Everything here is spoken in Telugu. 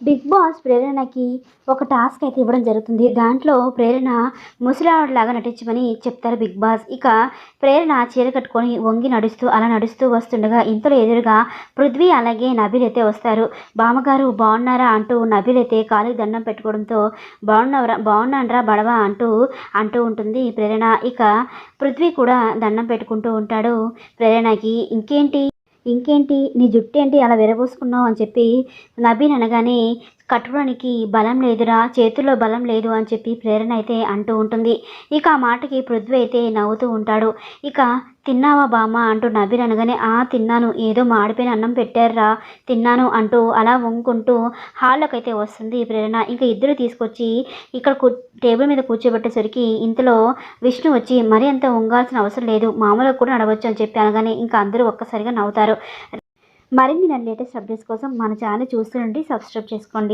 బిగ్ బాస్ ప్రేరణకి ఒక టాస్క్ అయితే ఇవ్వడం జరుగుతుంది. దాంట్లో ప్రేరణ ముసలావిడలాగా నటించమని చెప్తారు బిగ్ బాస్. ఇక ప్రేరణ చీర కట్టుకొని వంగి అలా నడుస్తూ వస్తుండగా ఇంతలో ఎదురుగా పృథ్వీ అలాగే నబీల్ అయితే వస్తారు. బామ్మగారు బాగున్నారా అంటూ నబీల్ అయితే కాలికి దండం పెట్టుకోవడంతో బాగున్నానరా బడవా అంటూ ఉంటుంది ప్రేరణ. ఇక పృథ్వీ కూడా దండం పెట్టుకుంటూ ఉంటాడు ప్రేరణకి. ఇంకేంటి నీ జుట్టేంటి అలా విరబోసుకున్నావు అని చెప్పి నబీల్ అనగానే, కట్టుకోవడానికి బలం లేదురా, చేతుల్లో బలం లేదు అని చెప్పి ప్రేరణ అయితే అంటూ ఉంటుంది. ఇక ఆ మాటకి పృథ్వీ అయితే నవ్వుతూ ఉంటాడు. ఇక తిన్నావా బామ్మ అంటూ నబీల్ అనగానే, తిన్నాను, ఏదో మాడిపోయిన అన్నం పెట్టారురా, తిన్నాను అంటూ అలా వంగుకుంటూ హాల్లోకి అయితే వస్తుంది ప్రేరణ. ఇంకా ఇద్దరు తీసుకొచ్చి ఇక్కడ టేబుల్ మీద కూర్చోబెట్టేసరికి ఇంతలో విష్ణు వచ్చి, మరీ అంత వంగాల్సిన అవసరం లేదు, మామూలుగా కూడా నడవచ్చు అని చెప్పి అనగానే ఇంకా అందరూ ఒక్కసారిగా నవ్వుతారు. మరిన్ని లేటెస్ట్ అప్డేట్స్ కోసం మన ఛానల్ చూస్తుండండి, సబ్స్క్రైబ్ చేసుకోండి.